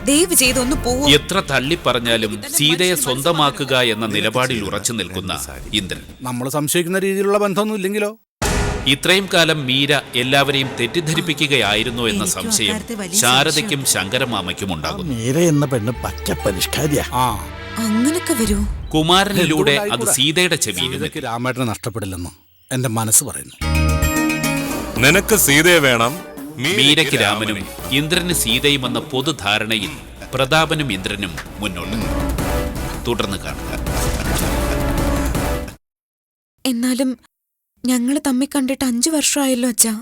ദയവ് ചെയ്തൊന്ന് പോവൂ. എത്ര തള്ളിപ്പറഞ്ഞാലും സീതയെ സ്വന്തമാക്കുക എന്ന നിലപാടിൽ ഉറച്ചു നിൽക്കുന്ന ഇന്ദ്രൻ. നമ്മൾ സംശയിക്കുന്ന രീതിയിലുള്ള ബന്ധമൊന്നും ഇല്ലെങ്കിലോ? ഇത്രയും കാലം മീര എല്ലാവരെയും തെറ്റിദ്ധരിപ്പിക്കുകയായിരുന്നു എന്ന സംശയം ശാരദയ്ക്കും ശങ്കരമാമയ്ക്കും ഉണ്ടാകുന്നു. മീര എന്ന പെണ്ണ് പച്ച പരിഷ്കാരിയാ. അങ്ങനൊക്കെ വരൂ. കുമാരനിലൂടെ അത് സീതയുടെ ചെവിയിൽ രാമേട്ടനെ നഷ്ടപ്പെടില്ലെന്ന് എന്റെ മനസ്സ് പറയുന്നു. നിനക്ക് സീതയെ വേണം, മീരയ്ക്ക് രാമനും ഇന്ദ്രന് സീതയുമെന്ന പൊതുധാരണയിൽ പ്രതാപനും ഇന്ദ്രനും മുന്നോട്ട്. തുടർന്ന് കാണുക. എന്നാലും ഞങ്ങള് തമ്മിൽ കണ്ടിട്ട് 5 വർഷമായല്ലോ അച്ഛാ.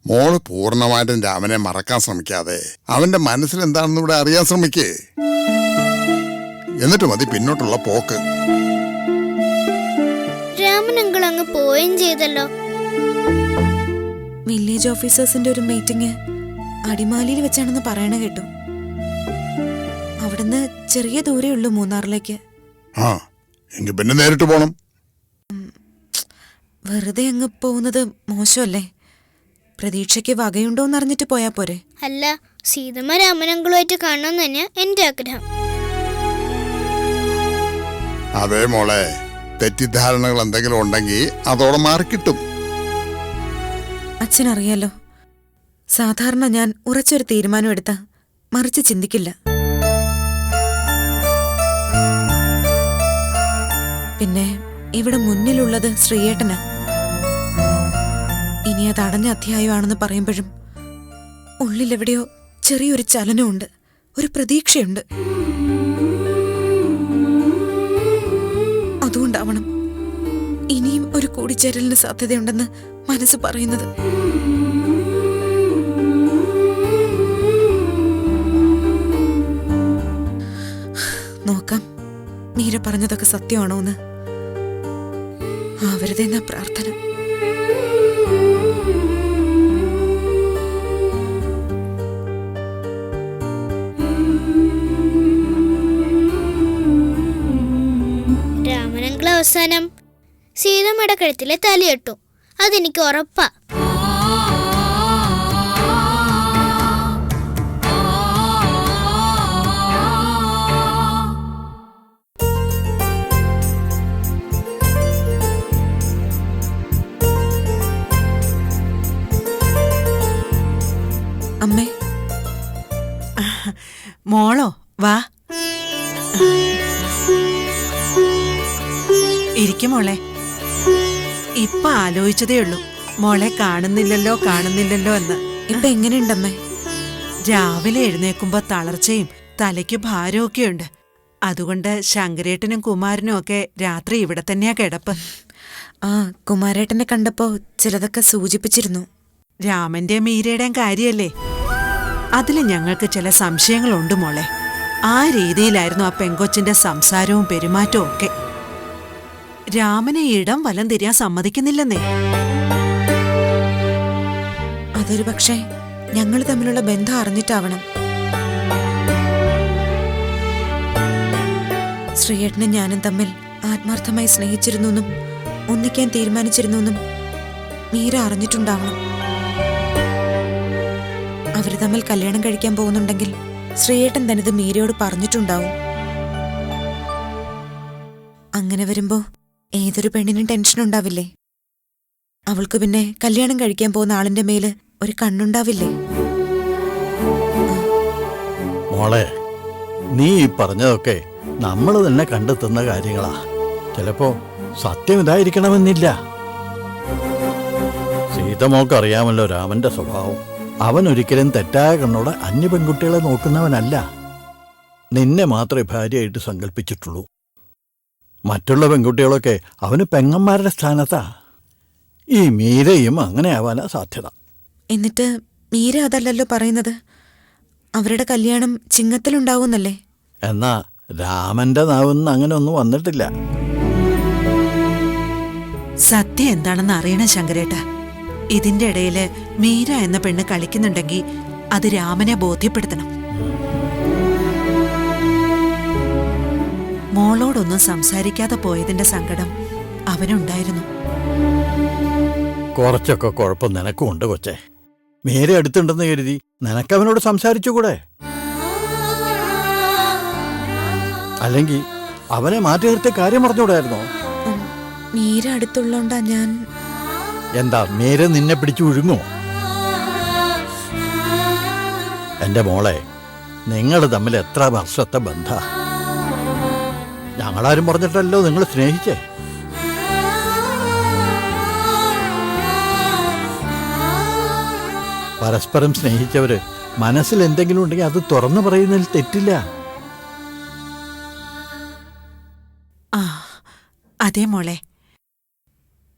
മോള് പൂർണ്ണമായിട്ടും രാമനെ മറക്കാൻ ശ്രമിക്കാതെ അവന്റെ മനസ്സിൽ എന്താണെന്ന് ഇവിടെ അറിയാൻ ശ്രമിക്കേ. എന്നിട്ട് മതി പിന്നോട്ടുള്ള പോക്ക്. രാമനങ്കിൾ അങ്ങ് പോവുകയും ചെയ്തല്ലോ. വില്ലേജ് ഓഫീസേഴ്സിന്റെ ഒരു മീറ്റിംഗ് അടിമാലിയിൽ വെച്ചാണെന്ന് പറയണ കേട്ടു. അവിടുന്ന് ചെറിയ ദൂരേ ഉള്ളൂ മൂന്നാറിലേക്ക്. എങ്കിൽ പിന്നെ നേരിട്ട് പോണം. വെറുതെ അങ്ങ് പോകുന്നത് മോശമല്ലേ? പ്രതീക്ഷയ്ക്ക് വകയുണ്ടോന്ന് അറിഞ്ഞിട്ട് പോയാ പോരെ? അല്ല, സീതമ്മ രാമനങ്കിളുമായിട്ട് കാണണമെന്ന് തന്നെയാ എന്റെ ആഗ്രഹം. അതേ മോളെ, തെറ്റിദ്ധാരണകൾ എന്തെങ്കിലും ഉണ്ടെങ്കിൽ അതോടെ മാറിക്കിട്ടും. അച്ഛനറിയാലോ, സാധാരണ ഞാൻ ഉറച്ചൊരു തീരുമാനം എടുത്ത മറിച്ച് ചിന്തിക്കില്ല. പിന്നെ ഇവിടെ മുന്നിലുള്ളത് ശ്രീയേട്ടനാ. ഇനി അത് അടഞ്ഞ അധ്യായമാണെന്ന് പറയുമ്പോഴും ഉള്ളിലെവിടെയോ ചെറിയൊരു ചലനമുണ്ട്, ഒരു പ്രതീക്ഷയുണ്ട്. അതുകൊണ്ടാവണം ഇനിയും ഒരു കൂടിച്ചേരലിന് സാധ്യതയുണ്ടെന്ന് മനസ്സ് പറയുന്നത്. നോക്കാം മീര പറഞ്ഞതൊക്കെ സത്യമാണോ എന്ന്. ആവരുതെന്ന പ്രാർത്ഥന. രാമനങ്കിൾ അവസാനം സീതമ്മയുടെ കഴുത്തിലെ തലയിട്ടു, അതെനിക്ക് ഉറപ്പാ. അമ്മേ. മോളോ, വാ ഇരിക്കും മോളെ. ഇപ്പൊ ആലോചിച്ചതേ ഉള്ളൂ മോളെ കാണുന്നില്ലല്ലോ എന്ന്. ഇപ്പൊ എങ്ങനെയുണ്ടമ്മേ? രാവിലെ എഴുന്നേക്കുമ്പോ തളർച്ചയും തലയ്ക്ക് ഭാരമൊക്കെ ഉണ്ട്. അതുകൊണ്ട് ശങ്കരേട്ടനും കുമാരനും ഒക്കെ രാത്രി ഇവിടെ തന്നെയാ കിടപ്പ്. കുമാരേട്ടനെ കണ്ടപ്പോ ചിലതൊക്കെ സൂചിപ്പിച്ചിരുന്നു. രാമന്റെ മീരയുടെയും കാര്യല്ലേ, അതിൽ ഞങ്ങൾക്ക് ചില സംശയങ്ങളുണ്ട് മോളെ. ആ രീതിയിലായിരുന്നു ആ പെങ്കൊച്ചിന്റെ സംസാരവും പെരുമാറ്റവും ഒക്കെ. രാമനെ ഇടം വലം തിരിയാൻ സമ്മതിക്കുന്നില്ലെന്നേ. അതൊരു പക്ഷേ ഞങ്ങൾ തമ്മിലുള്ള ബന്ധം അറിഞ്ഞിട്ടാവണം. ശ്രീയേട്ടനും ഞാനും തമ്മിൽ ആത്മാർത്ഥമായി സ്നേഹിച്ചിരുന്നെന്നും ഒന്നിക്കാൻ തീരുമാനിച്ചിരുന്നെന്നും മീര അറിഞ്ഞിട്ടുണ്ടാവണം. അവര് തമ്മിൽ കല്യാണം കഴിക്കാൻ പോകുന്നുണ്ടെങ്കിൽ ശ്രീയേട്ടൻ തനിത് മീരയോട് പറഞ്ഞിട്ടുണ്ടാവും. അങ്ങനെ വരുമ്പോ ഏതൊരു പെണ്ണിനും ടെൻഷൻ ഉണ്ടാവില്ലേ? അവൾക്ക് പിന്നെ കല്യാണം കഴിക്കാൻ പോകുന്ന ആളിന്റെ മേല് ഒരു കണ്ണുണ്ടാവില്ലേ? മോളെ, നീ ഈ പറഞ്ഞതൊക്കെ നമ്മൾ തന്നെ കണ്ടെത്തുന്ന കാര്യങ്ങളാ. ചിലപ്പോ സത്യം ഇതായിരിക്കണമെന്നില്ല. സീതമോക്കറിയാമല്ലോ രാമന്റെ സ്വഭാവം. അവൻ ഒരിക്കലും തെറ്റായ കണ്ണോടെ അന്യ പെൺകുട്ടികളെ നോക്കുന്നവനല്ല. നിന്നെ മാത്രമേ ഭാര്യയായിട്ട് സങ്കല്പിച്ചിട്ടുള്ളൂ. മറ്റുള്ള പെൺകുട്ടികളൊക്കെ അവന് പെങ്ങന്മാരുടെ സ്ഥാനത്താ. ഈ മീരയും അങ്ങനെ ആവാനാ സാധ്യത. എന്നിട്ട് മീര അതല്ലല്ലോ പറയുന്നത്. അവരുടെ കല്യാണം ചിങ്ങത്തിലുണ്ടാവുന്നല്ലേ? എന്നാ രാമന്റെ നാവെന്ന് അങ്ങനെ ഒന്നും വന്നിട്ടില്ല. സത്യം എന്താണെന്ന് അറിയണം ശങ്കരേട്ട. ഇതിന്റെ ഇടയില് മീര എന്ന പെണ്ണ് കളിക്കുന്നുണ്ടെങ്കിൽ അത് രാമനെ ബോധ്യപ്പെടുത്തണം. മോളോടൊന്നും സംസാരിക്കാതെ പോയതിന്റെ സങ്കടം അവനുണ്ടായിരുന്നു. കുറച്ചൊക്കെ കുഴപ്പം നിനക്കും ഉണ്ട് കൊച്ചേ. മീര അടുത്തുണ്ടെന്ന് കരുതി നിനക്കവനോട് സംസാരിച്ചുകൂടെ? അല്ലെങ്കിൽ അവനെ മാറ്റി നിർത്തിയ കാര്യം പറഞ്ഞുകൂടായിരുന്നോ? മീര അടുത്തുള്ളോണ്ടാ ഞാൻ. എന്താ മീര നിന്നെ പിടിച്ചു വിഴുങ്ങോ? എന്റെ മോളെ, നിങ്ങൾ തമ്മിൽ എത്ര വർഷത്തെ ബന്ധ? ഞങ്ങളാരും പറഞ്ഞിട്ടല്ലോ നിങ്ങൾ സ്നേഹിച്ചേ. പരസ്പരം സ്നേഹിച്ചവര് മനസ്സിൽ എന്തെങ്കിലും ഉണ്ടെങ്കിൽ അത് തുറന്നു പറയുന്നതിൽ തെറ്റില്ല. ആ അതേ മോളെ,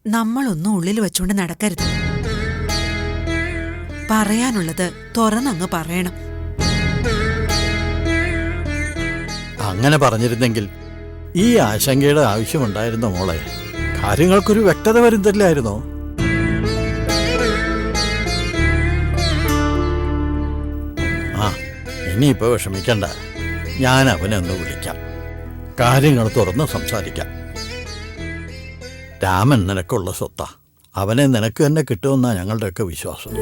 നമ്മളൊന്നും ഉള്ളിൽ വെച്ചുകൊണ്ട് നടക്കരുത്. പറയാനുള്ളത് തുറന്നങ്ങ് പറയണം. അങ്ങനെ പറഞ്ഞിരുന്നെങ്കിൽ ഈ ആശങ്കയുടെ ആവശ്യമുണ്ടായിരുന്നോ മോളെ? കാര്യങ്ങൾക്കൊരു വ്യക്തത വരുന്നില്ലായിരുന്നോ? ആ ഇനിയിപ്പോ വിഷമിക്കണ്ട, ഞാൻ അവനെ ഒന്ന് വിളിക്കാം, കാര്യങ്ങൾ തുറന്ന് സംസാരിക്കാം. രാമൻ നിനക്കുള്ള സ്വത്താ, അവനെ നിനക്ക് തന്നെ കിട്ടുമെന്നാ ഞങ്ങളുടെയൊക്കെ വിശ്വാസം.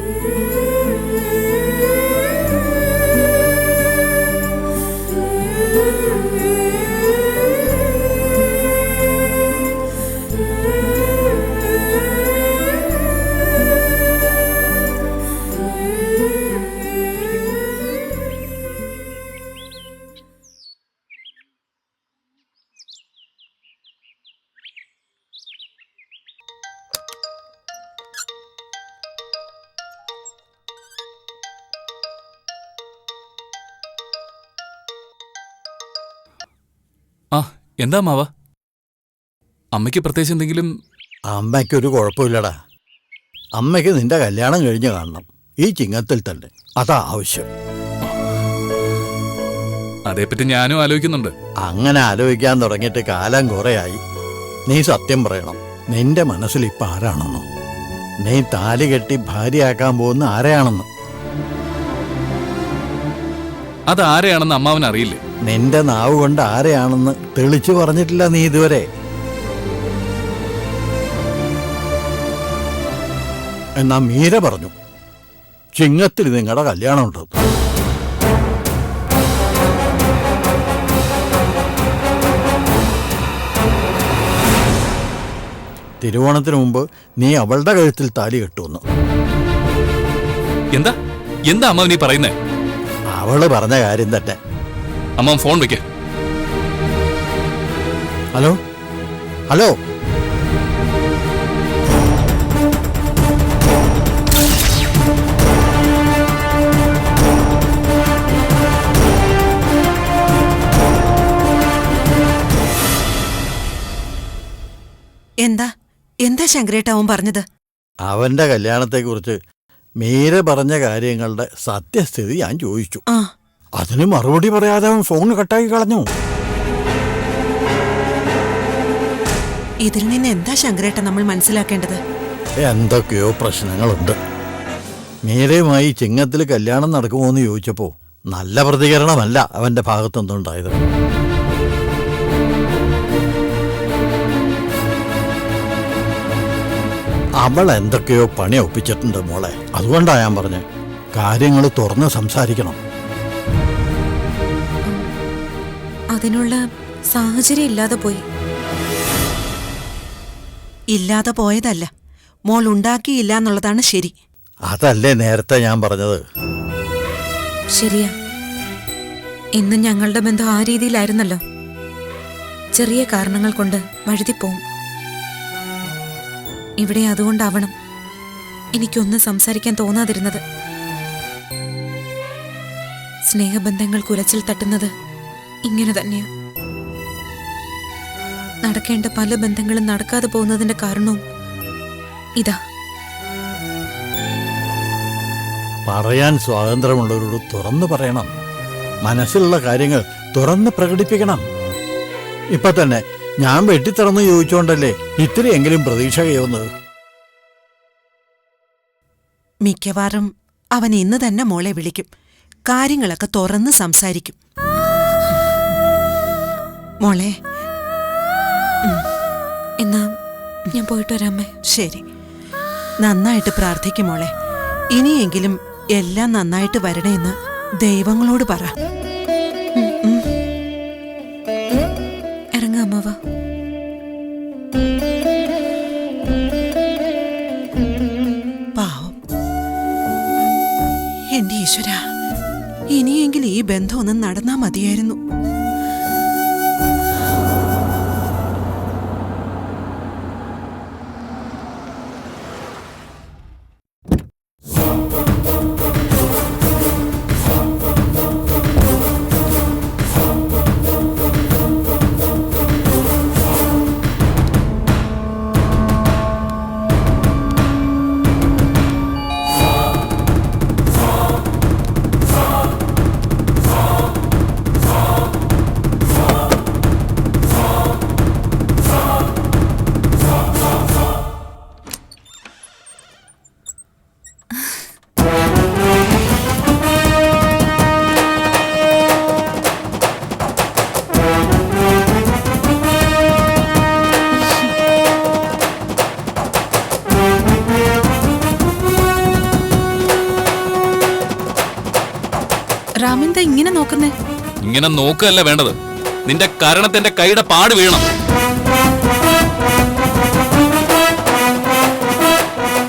ആ എന്താ മാവ, അമ്മയ്ക്ക് പ്രത്യേകിച്ച് എന്തെങ്കിലും? അമ്മയ്ക്കൊരു കുഴപ്പമില്ലടാ. അമ്മയ്ക്ക് നിന്റെ കല്യാണം കഴിഞ്ഞ് കാണണം, ഈ ചിങ്ങത്തിൽ തന്നെ. അതാ ആവശ്യം. അതേപ്പറ്റി ഞാനും ആലോചിക്കുന്നുണ്ട്. അങ്ങനെ ആലോചിക്കാൻ തുടങ്ങിയിട്ട് കാലം കുറേയായി. നീ സത്യം പറയണം, നിന്റെ മനസ്സിൽ ഇപ്പം ആരാണെന്ന്? നീ താലി കെട്ടി ഭാര്യയാക്കാൻ പോകുന്ന ആരെയാണെന്ന്? അതാരെയാണെന്ന് അമ്മാവൻ അറിയില്ലേ? നിന്റെ നാവ് കൊണ്ട് ആരെയാണെന്ന് തെളിച്ചു പറഞ്ഞിട്ടില്ല നീ ഇതുവരെ. എന്നാ മീര പറഞ്ഞു ചിങ്ങത്തിൽ നിങ്ങളുടെ കല്യാണമുണ്ട്. തിരുവോണത്തിന് മുമ്പ് നീ അവളുടെ കഴുത്തിൽ താലി കെട്ടുവന്നു. എന്താ എന്താ അമ്മാവൻ നീ പറയുന്നേ? അവള് പറഞ്ഞ കാര്യം തന്നെ. അമ്മാവൻ ഫോൺ വെക്ക. ഹലോ ഹലോ, എന്താ എന്താ ശങ്കരേട്ട അവൻ പറഞ്ഞത്? അവന്റെ കല്യാണത്തെക്കുറിച്ച് മീര പറഞ്ഞ കാര്യങ്ങളുടെ സത്യസ്ഥിതി ഞാൻ ചോദിച്ചു. അതിന് മറുപടി പറയാതെ അവൻ ഫോൺ കട്ടാക്കി കളഞ്ഞു. ഇതിൽ നിന്ന് എന്താ ശങ്കരേട്ട നമ്മൾ മനസ്സിലാക്കേണ്ടത്? എന്തൊക്കെയോ പ്രശ്നങ്ങളുണ്ട്. മീരയുമായി ചിങ്ങത്തിൽ കല്യാണം നടക്കുമോ എന്ന് ചോദിച്ചപ്പോ നല്ല പ്രതികരണമല്ല അവന്റെ ഭാഗത്തുനിന്നുണ്ടായത്. അവൾ എന്തൊക്കെയോ പണി ഒപ്പിച്ചിട്ടുണ്ട് മോളെ. അതുകൊണ്ടാ ഞാൻ പറഞ്ഞ് കാര്യങ്ങൾ തുറന്ന് സംസാരിക്കണം. അതിനുള്ള സാഹചര്യം ഇല്ലാതെ പോയി. ഇല്ലാതെ പോയതല്ല, മോൾ ഉണ്ടാക്കിയില്ല എന്നുള്ളതാണ് ശരി. അതല്ലേ നേരത്തെ ഞാൻ പറഞ്ഞത്. ശരിയാ, ഇന്ന് ഞങ്ങളുടെ ബന്ധം ആ രീതിയിലായിരുന്നല്ലോ. ചെറിയ കാരണങ്ങൾ കൊണ്ട് വഴുതിപ്പോവും. ഇവിടെ അതുകൊണ്ടാവണം എനിക്കൊന്നും സംസാരിക്കാൻ തോന്നാതിരുന്നത്. സ്നേഹബന്ധങ്ങൾ കുലച്ചിൽ തട്ടുന്നത് ഇങ്ങനെ തന്നെയാ. നടക്കേണ്ട പല ബന്ധങ്ങളും നടക്കാതെ പോകുന്നതിന്റെ കാരണവും ഇതാ. പറയാൻ സ്വാതന്ത്ര്യമുള്ളവരോട് തുറന്നു പറയണം. മനസ്സിലുള്ള കാര്യങ്ങൾ തുറന്ന് പ്രകടിപ്പിക്കണം. ഇപ്പൊ തന്നെ ഞാൻ വെട്ടിത്തുറന്ന് ചോദിച്ചോണ്ടല്ലേ ഇത്രയെങ്കിലും പ്രതീക്ഷ കയ്യുന്നത്. മിക്കവാറും അവൻ ഇന്ന് തന്നെ മോളെ വിളിക്കും, കാര്യങ്ങളൊക്കെ തുറന്ന് സംസാരിക്കും. മോളെ, എന്നാ ഞാൻ പോയിട്ട് വരാമേ. ശരി, നന്നായിട്ട് പ്രാർത്ഥിക്കും മോളെ. ഇനിയെങ്കിലും എല്ലാം നന്നായിട്ട് വരണേന്ന് ദൈവങ്ങളോട് പറ. ഈശ്വര, ഇനിയെങ്കിൽ ഈ ബന്ധം ഒന്ന് നടന്നാ മതിയായിരുന്നു. രാമെന്താ ഇങ്ങനെ നോക്കുന്നേ? ഇങ്ങനെ നോക്കുകയല്ല വേണ്ടത്, നിന്റെ കാരണത്തിന്റെ കൈയുടെ പാട് വീഴണം.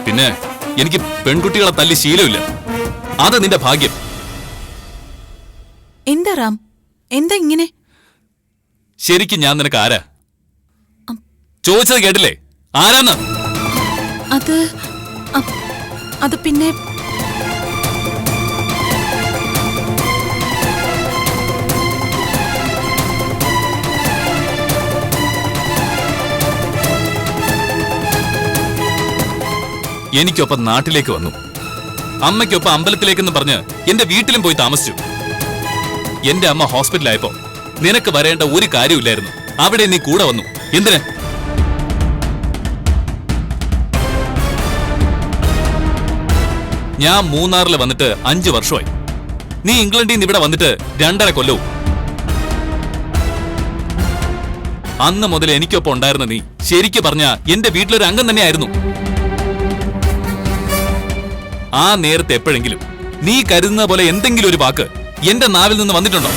പിന്നെ എനിക്ക് പെൺകുട്ടികളെ തല്ലി ശീലമില്ല, അത് നിന്റെ ഭാഗ്യം. എന്താ റാം, എന്താ ഇങ്ങനെ? ശരിക്കും ഞാൻ നിനക്ക് ആരാ? ചോദിച്ചത് കേട്ടില്ലേ? ആരാന്ന്? അത് പിന്നെ എനിക്കൊപ്പം നാട്ടിലേക്ക് വന്നു, അമ്മയ്ക്കൊപ്പം അമ്പലത്തിലേക്കെന്ന് പറഞ്ഞ് എന്റെ വീട്ടിലും പോയി താമസിച്ചു. എന്റെ അമ്മ ഹോസ്പിറ്റലായപ്പോ നിനക്ക് വരേണ്ട ഒരു കാര്യമില്ലായിരുന്നു, അവിടെ നീ കൂടെ വന്നു. എന്തിന്? ഞാൻ മൂന്നാറിൽ വന്നിട്ട് 5 വർഷമായി. നീ ഇംഗ്ലണ്ടിൽ നിന്ന് ഇവിടെ വന്നിട്ട് 2.5 കൊല്ലവും. അന്ന് മുതൽ എനിക്കൊപ്പം ഉണ്ടായിരുന്ന നീ ശരിക്കു പറഞ്ഞ എന്റെ വീട്ടിലൊരു അംഗം തന്നെയായിരുന്നു. ആ നേരത്തെ എപ്പോഴെങ്കിലും നീ കരുതുന്ന പോലെ എന്തെങ്കിലും ഒരു വാക്ക് എന്റെ നാവിൽ നിന്ന് വന്നിട്ടുണ്ടോ?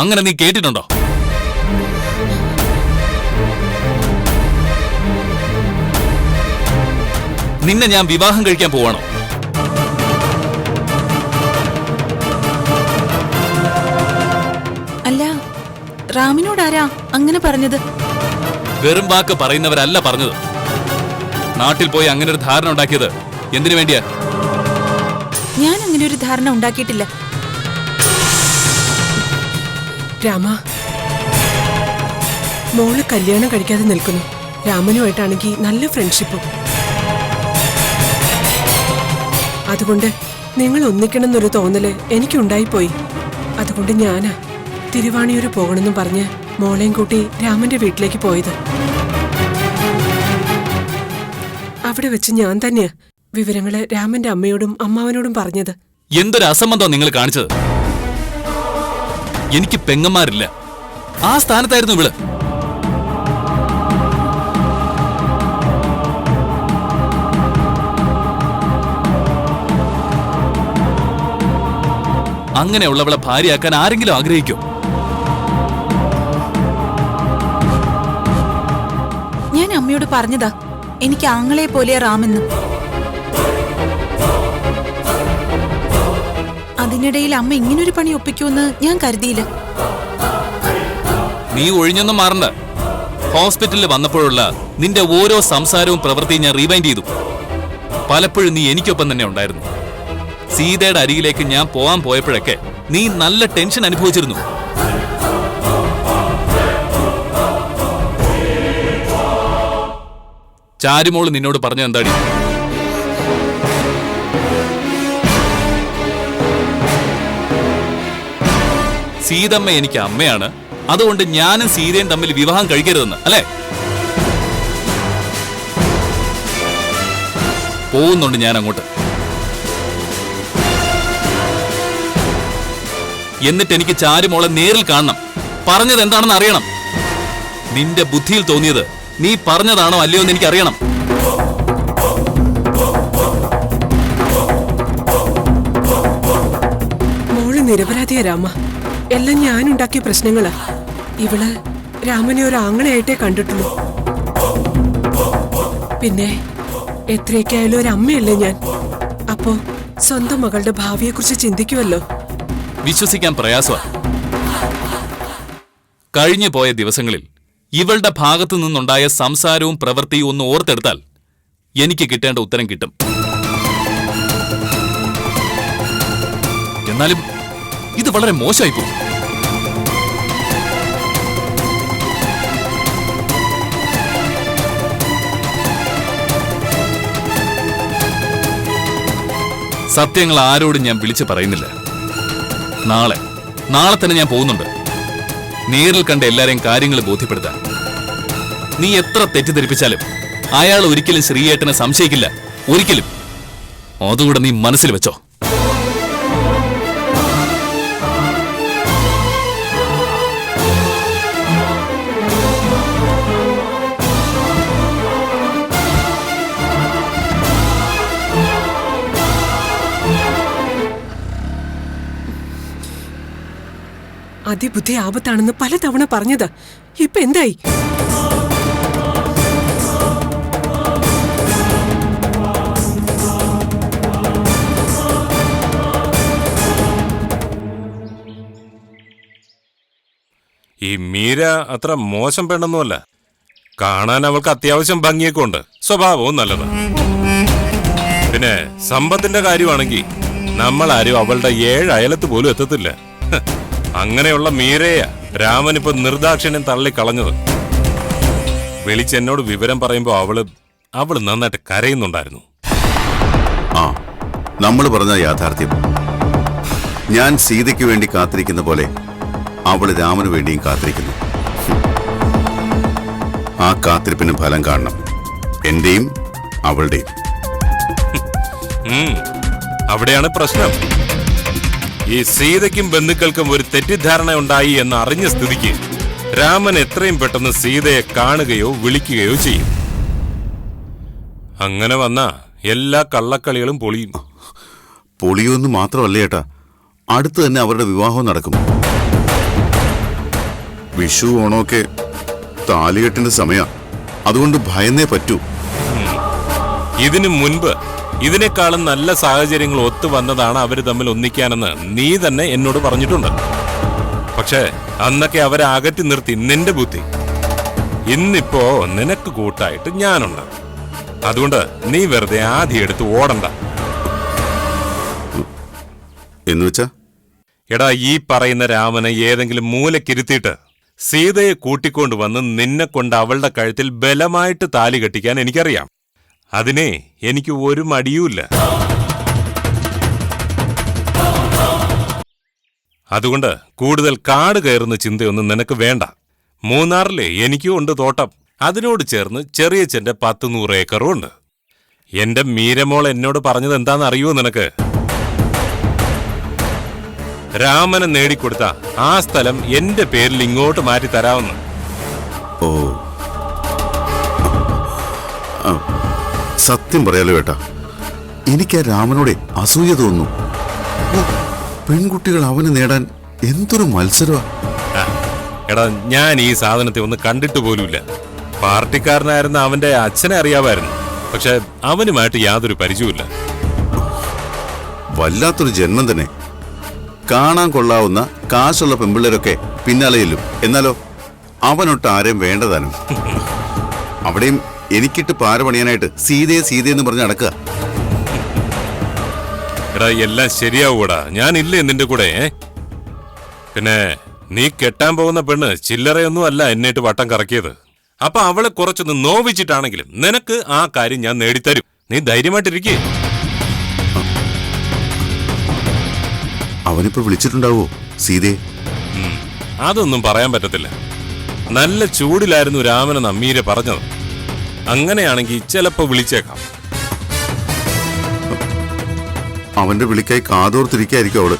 അങ്ങനെ നീ കേട്ടിട്ടുണ്ടോ? നിന്നെ ഞാൻ വിവാഹം കഴിക്കാൻ പോവാണോ? അല്ല, റാമിനോടാരാ അങ്ങനെ പറഞ്ഞത്? വെറും വാക്ക് പറയുന്നവരല്ല പറഞ്ഞത്. നാട്ടിൽ പോയി അങ്ങനെ ഒരു ധാരണ ഉണ്ടാക്കിയത് എന്തിനു വേണ്ടിയാ? ഞാൻ അങ്ങനെ ഒരു ധാരണ ഉണ്ടാക്കിയിട്ടില്ല. രാമ, മോള് കല്യാണം കഴിക്കാതെ നിൽക്കുന്നു. രാമനുമായിട്ടാണെങ്കിൽ നല്ല ഫ്രണ്ട്ഷിപ്പും. അതുകൊണ്ട് നിങ്ങൾ ഒന്നിക്കണം എന്നൊരു തോന്നല് എനിക്കുണ്ടായിപ്പോയി. അതുകൊണ്ട് ഞാനാ തിരുവാണിയൂര് പോകണമെന്നും പറഞ്ഞ് മോളെയും കൂട്ടി രാമന്റെ വീട്ടിലേക്ക് പോയത്. അവിടെ വെച്ച് ഞാൻ തന്നെയാ വിവരങ്ങള് രാമന്റെ അമ്മയോടും അമ്മാവനോടും പറഞ്ഞത്. എന്തൊരു അസംബന്ധം നിങ്ങൾ കാണിച്ചത്. എനിക്ക് പെങ്ങന്മാരില്ല, ആ സ്ഥാനത്തായിരുന്നു ഇവള്. അങ്ങനെയുള്ളവളെ ഭാര്യയാക്കാൻ ആരെങ്കിലും ആഗ്രഹിക്കോ? ഞാൻ അമ്മയോട് പറഞ്ഞതാ എനിക്ക് ആങ്ങളെ പോലെയാ റാമെന്ന്. അതിനിടയിൽ അമ്മ ഇങ്ങനൊരു പണി ഒപ്പിക്കുമെന്ന് ഞാൻ കരുതിയില്ല. നീ ഒഴിഞ്ഞൊന്നും മാറണ്ട. ഹോസ്പിറ്റലിൽ വന്നപ്പോഴുള്ള നിന്റെ ഓരോ സംസാരവും പ്രവൃത്തിയും ഞാൻ റീവൈൻഡ് ചെയ്തു. പലപ്പോഴും നീ എനിക്കൊപ്പം തന്നെ ഉണ്ടായിരുന്നു. സീതയുടെ അരികിലേക്ക് ഞാൻ പോവാൻ പോയപ്പോഴൊക്കെ നീ നല്ല ടെൻഷൻ അനുഭവിച്ചിരുന്നു. ചാരുമോള് നിന്നോട് പറഞ്ഞ എന്താടി? സീതമ്മ എനിക്ക് അമ്മയാണ്, അതുകൊണ്ട് ഞാനും സീതയും തമ്മിൽ വിവാഹം കഴിക്കരുതെന്ന് അല്ലേ? പോകുന്നുണ്ട് ഞാൻ അങ്ങോട്ട്. എന്നിട്ട് എനിക്ക് ചാരുമോളെ നേരിൽ കാണണം, പറഞ്ഞത് എന്താണെന്ന് അറിയണം. നിന്റെ ബുദ്ധിയിൽ തോന്നിയത് നീ പറഞ്ഞതാണോ അല്ലയോ എന്ന് എനിക്കറിയണം. മോള് നിരപരാധിയാ രാമ. എല്ലാം ഞാനുണ്ടാക്കിയ പ്രശ്നങ്ങളാ. ഇവള് രാമനെ ഒരു ആങ്ങളെയായിട്ടേ കണ്ടിട്ടുള്ളൂ. പിന്നെ എത്രയൊക്കെ ആയാലും ഒരു അമ്മയല്ലേ ഞാൻ. അപ്പോ സ്വന്തം മകളുടെ ഭാവിയെക്കുറിച്ച് ചിന്തിക്കുമല്ലോ. വിശ്വസിക്കാൻ പ്രയാസമാ. കഴിഞ്ഞു പോയ ദിവസങ്ങളിൽ ഇവളുടെ ഭാഗത്തു നിന്നുണ്ടായ സംസാരവും പ്രവൃത്തിയും ഒന്ന് ഓർത്തെടുത്താൽ എനിക്ക് കിട്ടേണ്ട ഉത്തരം കിട്ടും. എന്നാലും ഇത് വളരെ മോശമായിപ്പോയി. സത്യങ്ങൾ ആരോടും ഞാൻ വിളിച്ചു പറയുന്നില്ല. നാളെ തന്നെ ഞാൻ പോകുന്നുണ്ട്. നേരിൽ കണ്ട എല്ലാരെയും കാര്യങ്ങൾ ബോധ്യപ്പെടുത്താൻ. നീ എത്ര തെറ്റിദ്ധരിപ്പിച്ചാലും അയാൾ ഒരിക്കലും ശ്രീയേട്ടനെ സംശയിക്കില്ല. ഒരിക്കലും. അതുകൂടെ നീ മനസ്സിൽ വെച്ചോ. അതിബുദ്ധി ആപത്താണെന്ന് പലതവണ പറഞ്ഞത് ഇപ്പൊ എന്തായി? ഈ മീര അത്ര മോശം പെണ്ണൊന്നുമല്ല. കാണാൻ അവൾക്ക് അത്യാവശ്യം ഭംഗിയൊക്കെ ഉണ്ട്. സ്വഭാവവും നല്ലതാണ്. പിന്നെ സമ്പത്തിന്റെ കാര്യമാണെങ്കിൽ നമ്മളാരും അവളുടെ 7 അയലത്ത് പോലും എത്തത്തില്ല. അങ്ങനെയുള്ള മീരയ രാമനിപ്പോ നിർദാക്ഷിണ്യം തള്ളിക്കളഞ്ഞത്. വിളിച്ചെന്നോട് വിവരം പറയുമ്പോ അവള് നന്നായിട്ട് കരയുന്നുണ്ടായിരുന്നു. ആ, നമ്മൾ പറഞ്ഞ യാഥാർത്ഥ്യം. ഞാൻ സീതയ്ക്ക് വേണ്ടി കാത്തിരിക്കുന്ന പോലെ അവള് രാമന് വേണ്ടിയും കാത്തിരിക്കുന്നു. ആ കാത്തിരിപ്പിന് ഫലം കാണണം, എന്റെയും അവളുടെയും. അവിടെയാണ് പ്രശ്നം. ഈ സീതയ്ക്കും ബന്ധുക്കൾക്കും ഒരു തെറ്റിദ്ധാരണ ഉണ്ടായി എന്ന് അറിഞ്ഞ സ്ഥിതിക്ക് രാമൻ എത്രയും പെട്ടെന്ന് സീതയെ കാണുകയോ വിളിക്കുകയോ ചെയ്യും. അങ്ങനെ വന്ന എല്ലാ കള്ളക്കളികളും പൊളിയും. പൊളിയൊന്നും മാത്രമല്ല ഏട്ടാ, അടുത്ത് തന്നെ അവരുടെ വിവാഹവും നടക്കും. വിഷു ഓണമൊക്കെ താലികെട്ടിന്റെ സമയ, അതുകൊണ്ട് ഭയന്നേ പറ്റൂ. ഇതിനു മുൻപ് ഇതിനേക്കാളും നല്ല സാഹചര്യങ്ങൾ ഒത്തു വന്നതാണ് അവര് തമ്മിൽ ഒന്നിക്കാനെന്ന് നീ തന്നെ എന്നോട് പറഞ്ഞിട്ടുണ്ട്. പക്ഷേ അന്നൊക്കെ അവരെ അകറ്റി നിർത്തി നിന്റെ ബുദ്ധി. ഇന്നിപ്പോ നിനക്ക് കൂട്ടായിട്ട് ഞാനുണ്ട്. അതുകൊണ്ട് നീ വെറുതെ ആദ്യം എടുത്ത് ഓടണ്ട. എന്നുവെച്ചാ? എടാ, ഈ പറയുന്ന രാമനെ ഏതെങ്കിലും മൂലക്കിരുത്തിയിട്ട് സീതയെ കൂട്ടിക്കൊണ്ടുവന്ന് നിന്നെ കൊണ്ട് അവളുടെ കഴുത്തിൽ ബലമായിട്ട് താലി കെട്ടിക്കാൻ എനിക്കറിയാം. അതിനെ എനിക്ക് ഒരു മടിയുമില്ല. അതുകൊണ്ട് കൂടുതൽ കാട് കയറുന്ന ചിന്തയൊന്നും നിനക്ക് വേണ്ട. മൂന്നാറിലെ എനിക്കും ഉണ്ട് തോട്ടം. അതിനോട് ചേർന്ന് ചെറിയച്ഛന്റെ 100 ഏക്കറും ഉണ്ട്. എന്റെ മീരമോൾ എന്നോട് പറഞ്ഞത് എന്താണെന്ന് അറിയുമോ നിനക്ക്? രാമനെ നേടിക്കൊടുത്ത ആ സ്ഥലം എന്റെ പേരിൽ ഇങ്ങോട്ട് മാറ്റി തരാമെന്ന്. ഓ, സത്യം പറയാലോ ഏട്ടാ, എനിക്ക് ആ രാമനോടെ അസൂയ തോന്നുന്നു. പെൺകുട്ടികൾ അവനെ നേടാൻ എന്തൊരു മത്സരമാ. എടാ, ഞാൻ ഈ സാധനത്തെ ഒന്ന് കണ്ടിട്ട് പോലുമില്ല. പാർട്ടിക്കാരനായിരുന്ന അവന്റെ അച്ഛനെ അറിയാമായിരുന്നു. പക്ഷെ അവനുമായിട്ട് യാതൊരു പരിചയമില്ല. വല്ലാത്തൊരു ജന്മം തന്നെ. കാണാൻ കൊള്ളാവുന്ന കാശുള്ള പെമ്പിള്ളേരൊക്കെ പിന്നാലെയില്ലും. എന്നാലോ അവനൊട്ട് ആരെയും വേണ്ടതാനും. അവിടെയും എനിക്കിട്ട് പാര പണിയാനായിട്ട് സീതയെ സീതയെന്ന് പറഞ്ഞ് നടക്കുക. എടാ, എല്ലാം ശരിയാവൂടാ. ഞാനില്ലേ നിന്റെ കൂടെ? പിന്നെ നീ കെട്ടാൻ പോകുന്ന പെണ്ണ് ചില്ലറയൊന്നും അല്ല എന്നിട്ട് വട്ടം കറക്കിയത്. അപ്പൊ അവളെ കുറച്ചൊന്ന് നോവിച്ചിട്ടാണെങ്കിലും നിനക്ക് ആ കാര്യം ഞാൻ നേടിത്തരും. നീ ധൈര്യമായിട്ടിരിക്കേ. അവനിപ്പോ വിളിച്ചിട്ടുണ്ടാവോ സീതയെ? അതൊന്നും പറയാൻ പറ്റത്തില്ല. നല്ല ചൂടിലായിരുന്നു രാമനെന്ന് അമ്മീരെ പറഞ്ഞത്. അങ്ങനെയാണെങ്കിൽ ചിലപ്പോ വിളിച്ചേക്കാം. അവന്റെ വിളിക്കായി കാതോർത്തിരിക്കായിരിക്കും അവള്.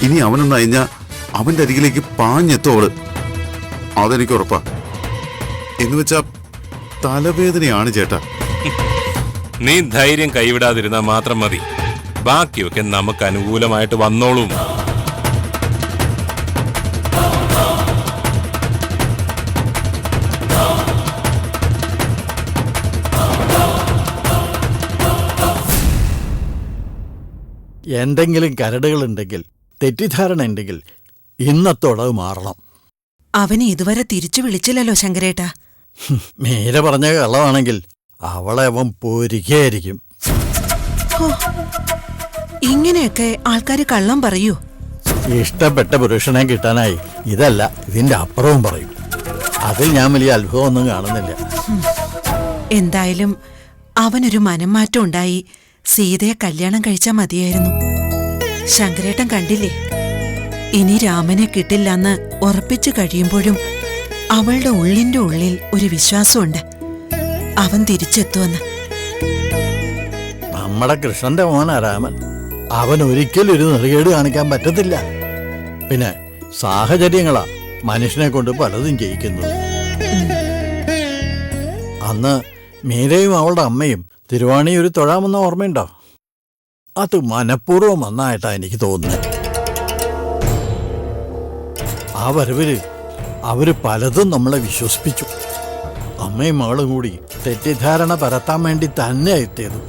ഇനി അവനൊന്ന് അയഞ്ഞാ അവന്റെ അരികിലേക്ക് പാഞ്ഞെത്തും അവള്. അതെനിക്ക് ഉറപ്പാ. എന്നുവെച്ചാ തലവേദനയാണ് ചേട്ടാ. നീ ധൈര്യം കൈവിടാതിരുന്നാൽ മാത്രം മതി. ബാക്കിയൊക്കെ നമുക്ക് അനുകൂലമായിട്ട് വന്നോളും. എന്തെങ്കിലും കരടുകളുണ്ടെങ്കിൽ തെറ്റിദ്ധാരണ ഉണ്ടെങ്കിൽ ഇന്നത്തോടെ അത് മാറണം. അവനെ ഇതുവരെ തിരിച്ചു വിളിച്ചില്ലല്ലോ ശങ്കരേട്ടാ. മീര പറഞ്ഞ കള്ളമാണെങ്കിൽ അവളെ അവൻ പൊരിക്കായിരിക്കും. ഇങ്ങനെയൊക്കെ ആൾക്കാര് കള്ളം പറയൂ? ഇഷ്ടപ്പെട്ട പുരുഷനെ കിട്ടാനായി ഇതല്ല ഇതിന്റെ അപ്പുറവും പറയും. അതിൽ ഞാൻ വലിയ അത്ഭുതമൊന്നും കാണുന്നില്ല. എന്തായാലും അവനൊരു മനംമാറ്റം ഉണ്ടായി സീതയെ കല്യാണം കഴിച്ചാൽ മതിയായിരുന്നു. ശങ്കരേട്ടൻ കണ്ടില്ലേ, ഇനി രാമനെ കിട്ടില്ലെന്ന് ഉറപ്പിച്ചു കഴിയുമ്പോഴും അവളുടെ ഉള്ളിന്റെ ഉള്ളിൽ ഒരു വിശ്വാസമുണ്ട് അവൻ തിരിച്ചെത്തുമെന്ന്. നമ്മുടെ കൃഷ്ണന്റെ മോനാ രാമൻ. അവൻ ഒരിക്കലും ഒരു നെറുകേട് കാണിക്കാൻ പറ്റത്തില്ല. പിന്നെ സാഹചര്യങ്ങളാ മനുഷ്യനെ കൊണ്ട് പലതും ചെയ്യിക്കുന്നത്. അന്ന് മീരയും അവളുടെ അമ്മയും തിരുവാണിയൂർ തൊഴാമെന്ന ഓർമ്മയുണ്ടോ? അത് മനഃപൂർവ്വം വന്നായിട്ടാ എനിക്ക് തോന്നുന്നത്. ആ വരവില് അവര് പലതും നമ്മളെ വിശ്വസിപ്പിച്ചു. അമ്മയും മകളും കൂടി തെറ്റിദ്ധാരണ പരത്താൻ വേണ്ടി തന്നെ എത്തിയത്.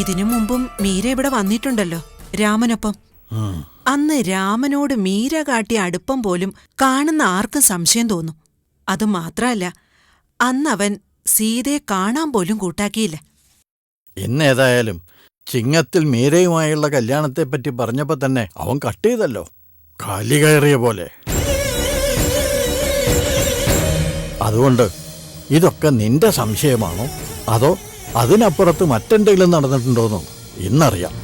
ഇതിനു മുമ്പും മീര ഇവിടെ വന്നിട്ടുണ്ടല്ലോ രാമനൊപ്പം. അന്ന് രാമനോട് മീര കാട്ടിയ അടുപ്പം പോലും കാണുന്ന ആർക്കും സംശയം തോന്നും. അതുമാത്രമല്ല, അന്നവൻ സീതയെ കാണാൻ പോലും കൂട്ടാക്കിയില്ല. ഇന്നേതായാലും ചിങ്ങത്തിൽ മീരയുമായുള്ള കല്യാണത്തെപ്പറ്റി പറഞ്ഞപ്പോ തന്നെ അവൻ കട്ട് ചെയ്തല്ലോ, കാലി കയറിയ പോലെ. അതുകൊണ്ട് ഇതൊക്കെ നിന്റെ സംശയമാണോ അതോ അതിനപ്പുറത്ത് മറ്റെന്തെങ്കിലും നടന്നിട്ടുണ്ടോന്നോ ഇന്നറിയാം.